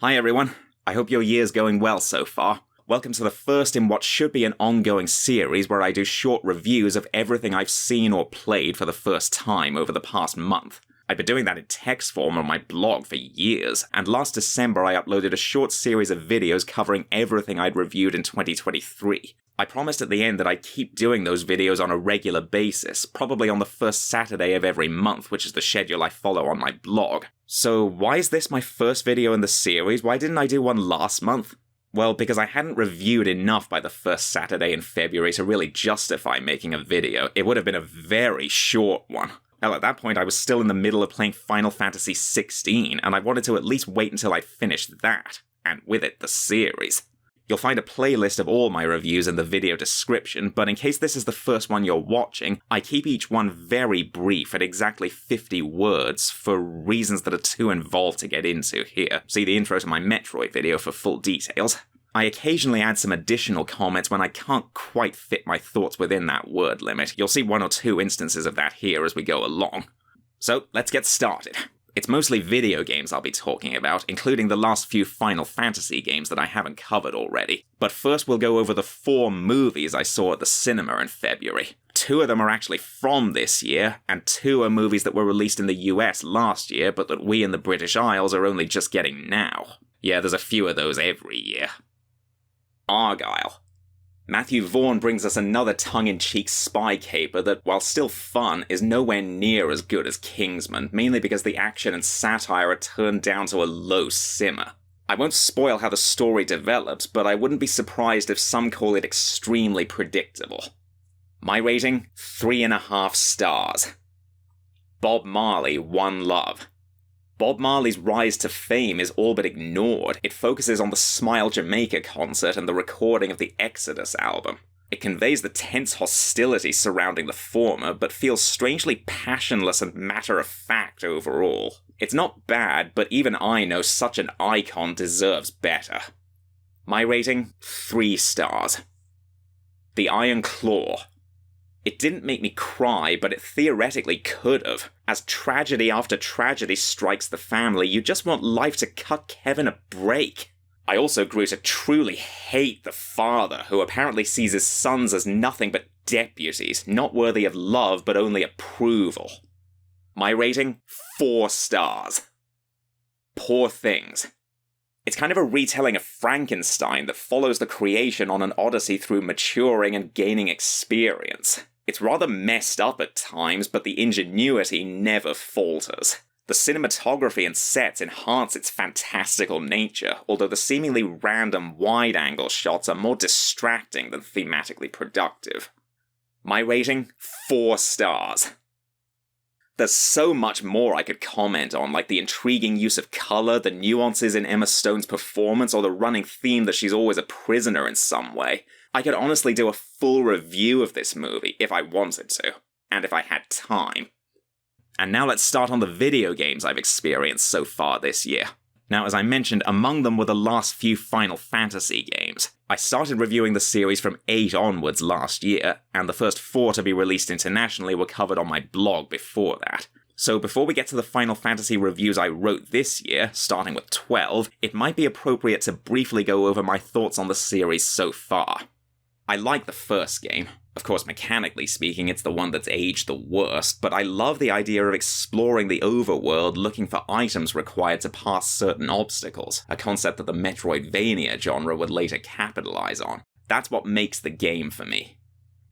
Hi everyone, I hope your year's going well so far. Welcome to the first in what should be an ongoing series where I do short reviews of everything I've seen or played for the first time over the past month. I've been doing that in text form on my blog for years, and last December I uploaded a short series of videos covering everything I'd reviewed in 2023. I promised at the end that I'd keep doing those videos on a regular basis, probably on the first Saturday of every month, which is the schedule I follow on my blog. So why is this my first video in the series? Why didn't I do one last month? Well, because I hadn't reviewed enough by the first Saturday in February to really justify making a video. It would have been a very short one. Hell, at that point I was still in the middle of playing Final Fantasy XVI, and I wanted to at least wait until I finished that, and with it the series. You'll find a playlist of all my reviews in the video description, but in case this is the first one you're watching, I keep each one very brief at exactly 50 words for reasons that are too involved to get into here. See the intro to my Metroid video for full details. I occasionally add some additional comments when I can't quite fit my thoughts within that word limit. You'll see one or two instances of that here as we go along. So, let's get started. It's mostly video games I'll be talking about, including the last few Final Fantasy games that I haven't covered already. But first we'll go over the 4 movies I saw at the cinema in February. 2 of them are actually from this year, and 2 are movies that were released in the US last year, but that we in the British Isles are only just getting now. Yeah, there's a few of those every year. Argylle. Matthew Vaughn brings us another tongue-in-cheek spy caper that, while still fun, is nowhere near as good as Kingsman, mainly because the action and satire are turned down to a low simmer. I won't spoil how the story develops, but I wouldn't be surprised if some call it extremely predictable. My rating? 3.5 stars. Bob Marley, One Love. Bob Marley's rise to fame is all but ignored. It focuses on the Smile Jamaica concert and the recording of the Exodus album. It conveys the tense hostility surrounding the former, but feels strangely passionless and matter-of-fact overall. It's not bad, but even I know such an icon deserves better. My rating? 3 stars. The Iron Claw. It didn't make me cry, but it theoretically could have. As tragedy after tragedy strikes the family, you just want life to cut Kevin a break. I also grew to truly hate the father, who apparently sees his sons as nothing but deputies, not worthy of love but only approval. My rating? 4 stars. Poor Things. It's kind of a retelling of Frankenstein that follows the creation on an odyssey through maturing and gaining experience. It's rather messed up at times, but the ingenuity never falters. The cinematography and sets enhance its fantastical nature, although the seemingly random wide-angle shots are more distracting than thematically productive. My rating? 4 stars. There's so much more I could comment on, like the intriguing use of color, the nuances in Emma Stone's performance, or the running theme that she's always a prisoner in some way. I could honestly do a full review of this movie if I wanted to, and if I had time. And now let's start on the video games I've experienced so far this year. Now, as I mentioned, among them were the last few Final Fantasy games. I started reviewing the series from 8 onwards last year, and the first 4 to be released internationally were covered on my blog before that. So before we get to the Final Fantasy reviews I wrote this year, starting with 12, it might be appropriate to briefly go over my thoughts on the series so far. I like the first game. Of course, mechanically speaking, it's the one that's aged the worst, but I love the idea of exploring the overworld looking for items required to pass certain obstacles, a concept that the Metroidvania genre would later capitalize on. That's what makes the game for me.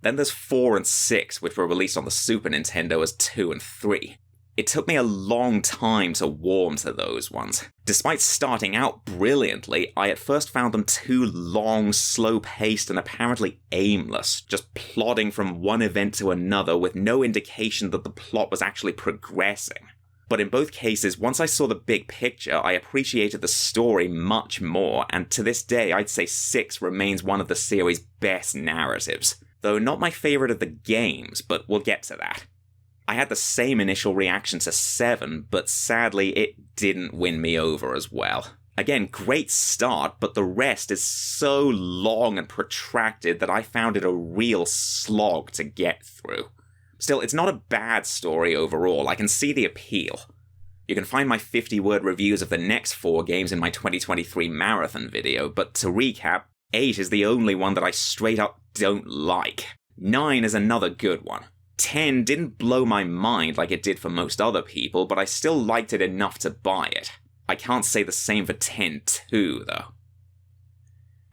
Then there's 4 and 6, which were released on the Super Nintendo as 2 and 3. It took me a long time to warm to those ones. Despite starting out brilliantly, I at first found them too long, slow-paced, and apparently aimless, just plodding from one event to another with no indication that the plot was actually progressing. But in both cases, once I saw the big picture, I appreciated the story much more, and to this day I'd say 6 remains one of the series' best narratives. Though not my favourite of the games, but we'll get to that. I had the same initial reaction to 7, but sadly it didn't win me over as well. Again, great start, but the rest is so long and protracted that I found it a real slog to get through. Still, it's not a bad story overall, I can see the appeal. You can find my 50-word reviews of the next 4 games in my 2023 marathon video, but to recap, 8 is the only one that I straight up don't like. 9 is another good one. 10 didn't blow my mind like it did for most other people, but I still liked it enough to buy it. I can't say the same for 10 too, though.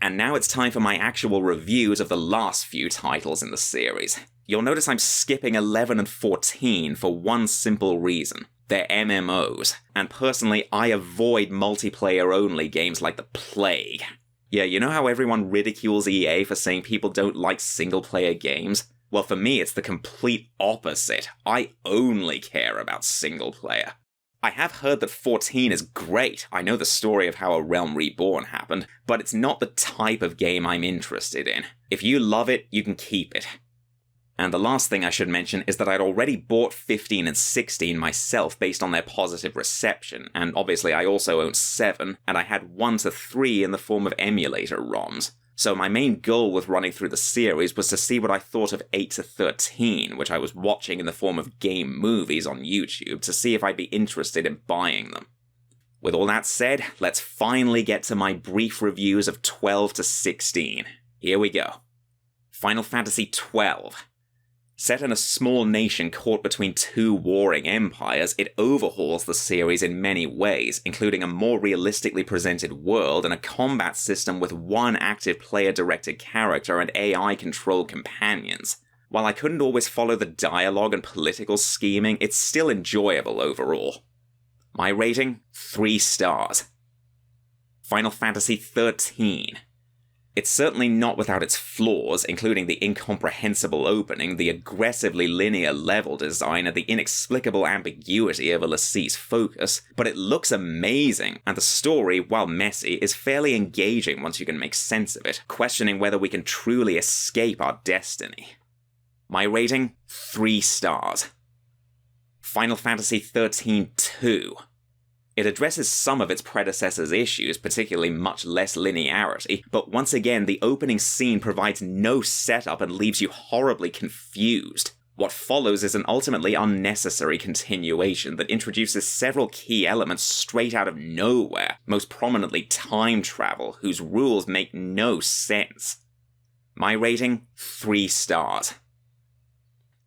And now it's time for my actual reviews of the last few titles in the series. You'll notice I'm skipping 11 and 14 for one simple reason. They're MMOs, and personally I avoid multiplayer-only games like the plague. Yeah, you know how everyone ridicules EA for saying people don't like single-player games? Well, for me it's the complete opposite. I only care about single-player. I have heard that 14 is great. I know the story of how A Realm Reborn happened, but it's not the type of game I'm interested in. If you love it, you can keep it. And the last thing I should mention is that I'd already bought 15 and 16 myself based on their positive reception, and obviously I also own 7, and I had 1 to 3 in the form of emulator ROMs. So my main goal with running through the series was to see what I thought of 8 to 13, which I was watching in the form of game movies on YouTube, to see if I'd be interested in buying them. With all that said, let's finally get to my brief reviews of 12 to 16. Here we go. Final Fantasy XII. Set in a small nation caught between 2 warring empires, it overhauls the series in many ways, including a more realistically presented world and a combat system with 1 active player-directed character and AI-controlled companions. While I couldn't always follow the dialogue and political scheming, it's still enjoyable overall. My rating? 3 stars. Final Fantasy XIII. It's certainly not without its flaws, including the incomprehensible opening, the aggressively linear level design, and the inexplicable ambiguity of Alessee's focus, but it looks amazing, and the story, while messy, is fairly engaging once you can make sense of it, questioning whether we can truly escape our destiny. My rating? 3 stars. Final Fantasy XIII 2. It addresses some of its predecessor's issues, particularly much less linearity, but once again the opening scene provides no setup and leaves you horribly confused. What follows is an ultimately unnecessary continuation that introduces several key elements straight out of nowhere, most prominently time travel, whose rules make no sense. My rating? 3 stars.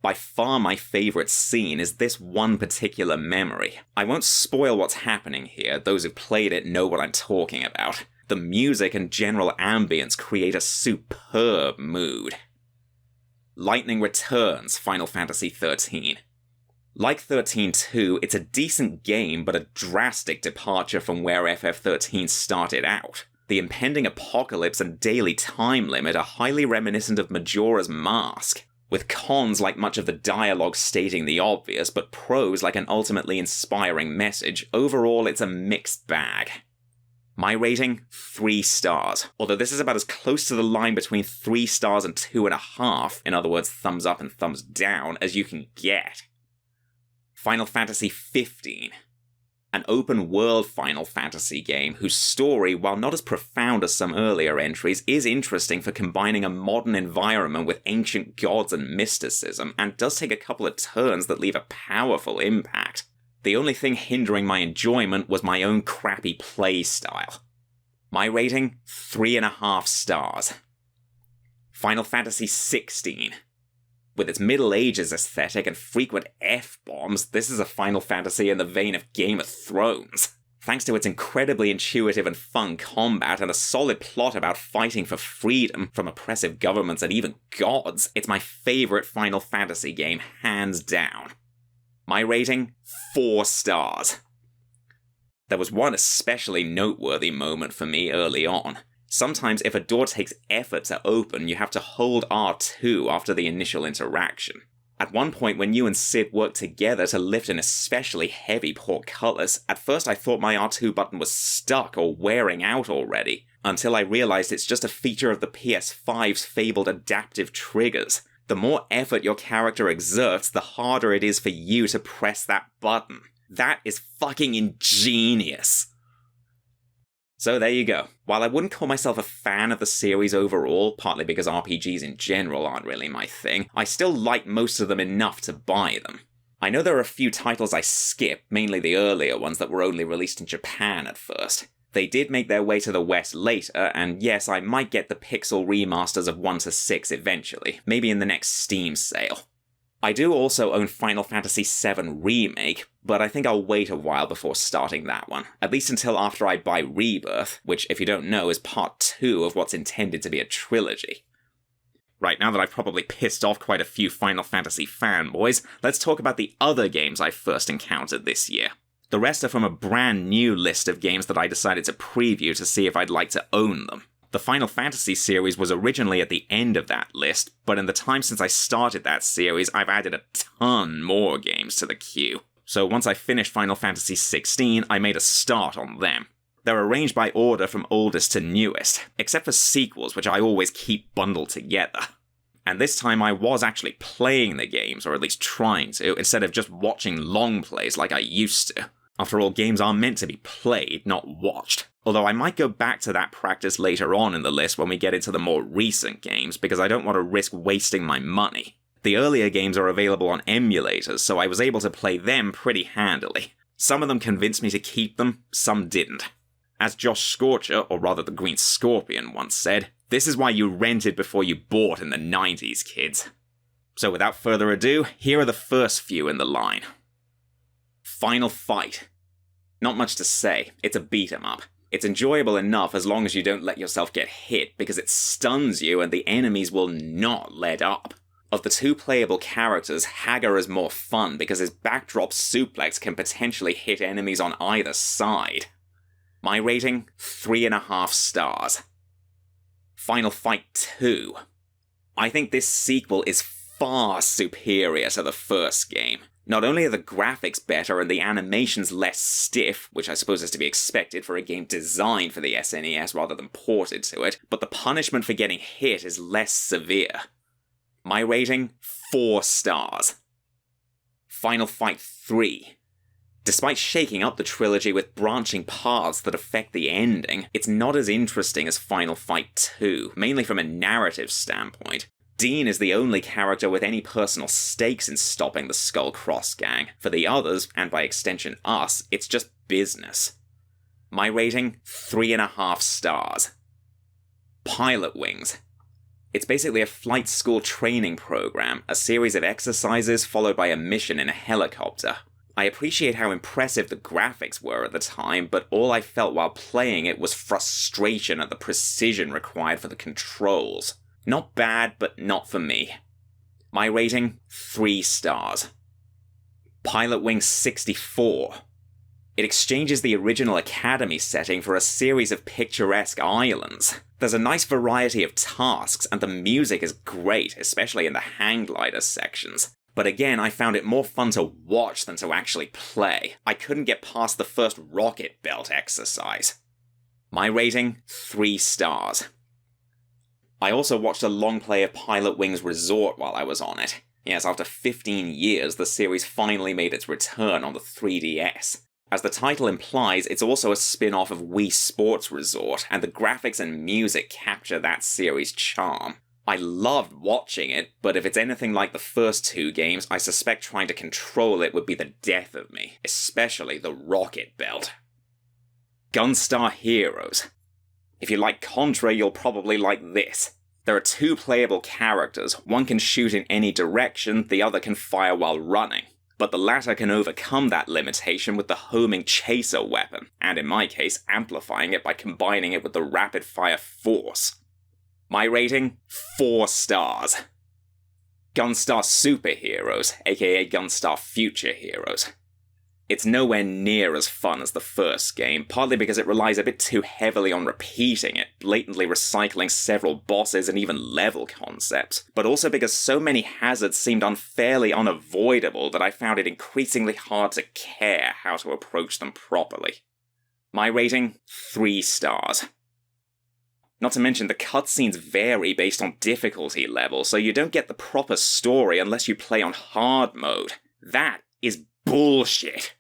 By far my favourite scene is this one particular memory. I won't spoil what's happening here, those who've played it know what I'm talking about. The music and general ambience create a superb mood. Lightning Returns, Final Fantasy XIII. Like 13-2, it's a decent game, but a drastic departure from where FF13 started out. The impending apocalypse and daily time limit are highly reminiscent of Majora's Mask, with cons like much of the dialogue stating the obvious, but pros like an ultimately inspiring message. Overall, it's a mixed bag. My rating? 3 stars. Although this is about as close to the line between 3 stars and 2.5, in other words, thumbs up and thumbs down, as you can get. Final Fantasy XV. An open-world Final Fantasy game whose story, while not as profound as some earlier entries, is interesting for combining a modern environment with ancient gods and mysticism, and does take a couple of turns that leave a powerful impact. The only thing hindering my enjoyment was my own crappy playstyle. My rating? 3.5 stars. Final Fantasy XVI. With its Middle Ages aesthetic and frequent F-bombs, this is a Final Fantasy in the vein of Game of Thrones. Thanks to its incredibly intuitive and fun combat and a solid plot about fighting for freedom from oppressive governments and even gods, it's my favourite Final Fantasy game, hands down. My rating? 4 stars. There was one especially noteworthy moment for me early on. Sometimes if a door takes effort to open, you have to hold R2 after the initial interaction. At one point when you and Cid work together to lift an especially heavy portcullis, at first I thought my R2 button was stuck or wearing out already, until I realized it's just a feature of the PS5's fabled adaptive triggers. The more effort your character exerts, the harder it is for you to press that button. That is fucking ingenious. So there you go. While I wouldn't call myself a fan of the series overall, partly because RPGs in general aren't really my thing, I still like most of them enough to buy them. I know there are a few titles I skipped, mainly the earlier ones that were only released in Japan at first. They did make their way to the West later, and yes, I might get the pixel remasters of 1 to 6 eventually, maybe in the next Steam sale. I do also own Final Fantasy VII Remake, but I think I'll wait a while before starting that one, at least until after I buy Rebirth, which, if you don't know, is part 2 of what's intended to be a trilogy. Right, now that I've probably pissed off quite a few Final Fantasy fanboys, let's talk about the other games I first encountered this year. The rest are from a brand new list of games that I decided to preview to see if I'd like to own them. The Final Fantasy series was originally at the end of that list, but in the time since I started that series, I've added a ton more games to the queue. So once I finished Final Fantasy XVI, I made a start on them. They're arranged by order from oldest to newest, except for sequels, which I always keep bundled together. And this time I was actually playing the games, or at least trying to, instead of just watching long plays like I used to. After all, games are meant to be played, not watched. Although I might go back to that practice later on in the list when we get into the more recent games, because I don't want to risk wasting my money. The earlier games are available on emulators, so I was able to play them pretty handily. Some of them convinced me to keep them, some didn't. As Josh Scorcher, or rather the Green Scorpion, once said, "This is why you rented before you bought in the 90s, kids." So without further ado, here are the first few in the line. Final Fight. Not much to say, it's a beat-em-up. It's enjoyable enough as long as you don't let yourself get hit, because it stuns you and the enemies will not let up. Of the two playable characters, Hagar is more fun because his backdrop suplex can potentially hit enemies on either side. My rating, 3.5 stars. Final Fight 2. I think this sequel is far superior to the first game. Not only are the graphics better and the animations less stiff, which I suppose is to be expected for a game designed for the SNES rather than ported to it, but the punishment for getting hit is less severe. My rating, 4 stars. Final Fight 3. Despite shaking up the trilogy with branching paths that affect the ending, it's not as interesting as Final Fight 2, mainly from a narrative standpoint. Dean is the only character with any personal stakes in stopping the Skull Cross gang. For the others, and by extension us, it's just business. My rating, 3.5 stars. Pilotwings. It's basically a flight school training program, a series of exercises followed by a mission in a helicopter. I appreciate how impressive the graphics were at the time, but all I felt while playing it was frustration at the precision required for the controls. Not bad, but not for me. My rating, 3 stars. Pilotwings 64. It exchanges the original Academy setting for a series of picturesque islands. There's a nice variety of tasks, and the music is great, especially in the hang glider sections. But again, I found it more fun to watch than to actually play. I couldn't get past the first rocket belt exercise. My rating, 3 stars. I also watched a long play of Pilotwings Resort while I was on it. Yes, after 15 years, the series finally made its return on the 3DS. As the title implies, it's also a spin-off of Wii Sports Resort, and the graphics and music capture that series' charm. I loved watching it, but if it's anything like the first 2 games, I suspect trying to control it would be the death of me, especially the rocket belt. Gunstar Heroes. If you like Contra, you'll probably like this. There are 2 playable characters, one can shoot in any direction, the other can fire while running. But the latter can overcome that limitation with the homing chaser weapon, and in my case, amplifying it by combining it with the rapid-fire force. My rating, 4 stars. Gunstar Super Heroes, aka Gunstar Future Heroes. It's nowhere near as fun as the first game, partly because it relies a bit too heavily on repeating it, blatantly recycling several bosses and even level concepts, but also because so many hazards seemed unfairly unavoidable that I found it increasingly hard to care how to approach them properly. My rating, 3 stars. Not to mention the cutscenes vary based on difficulty level, so you don't get the proper story unless you play on hard mode. That is bullshit.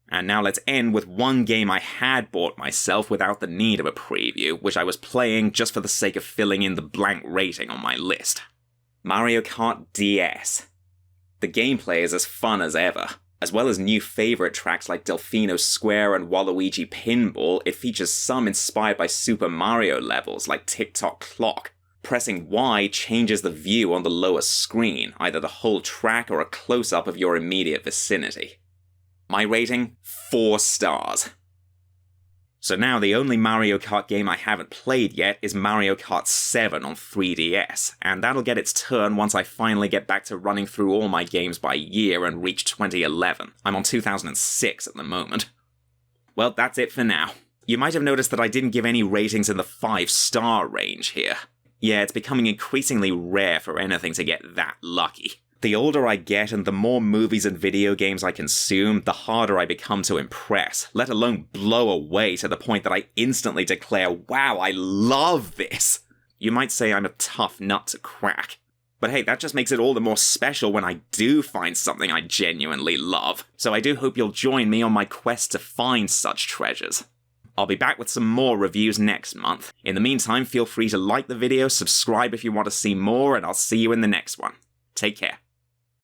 And now let's end with one game I had bought myself without the need of a preview, which I was playing just for the sake of filling in the blank rating on my list. Mario Kart DS. The gameplay is as fun as ever. As well as new favourite tracks like Delfino Square and Waluigi Pinball, it features some inspired by Super Mario levels like Tick-Tock Clock. Pressing Y changes the view on the lower screen, either the whole track or a close-up of your immediate vicinity. My rating? 4 stars. So now the only Mario Kart game I haven't played yet is Mario Kart 7 on 3DS, and that'll get its turn once I finally get back to running through all my games by year and reach 2011. I'm on 2006 at the moment. Well, that's it for now. You might have noticed that I didn't give any ratings in the 5-star range here. Yeah, it's becoming increasingly rare for anything to get that lucky. The older I get and the more movies and video games I consume, the harder I become to impress, let alone blow away to the point that I instantly declare, wow, I love this! You might say I'm a tough nut to crack. But hey, that just makes it all the more special when I do find something I genuinely love. So I do hope you'll join me on my quest to find such treasures. I'll be back with some more reviews next month. In the meantime, feel free to like the video, subscribe if you want to see more, and I'll see you in the next one. Take care.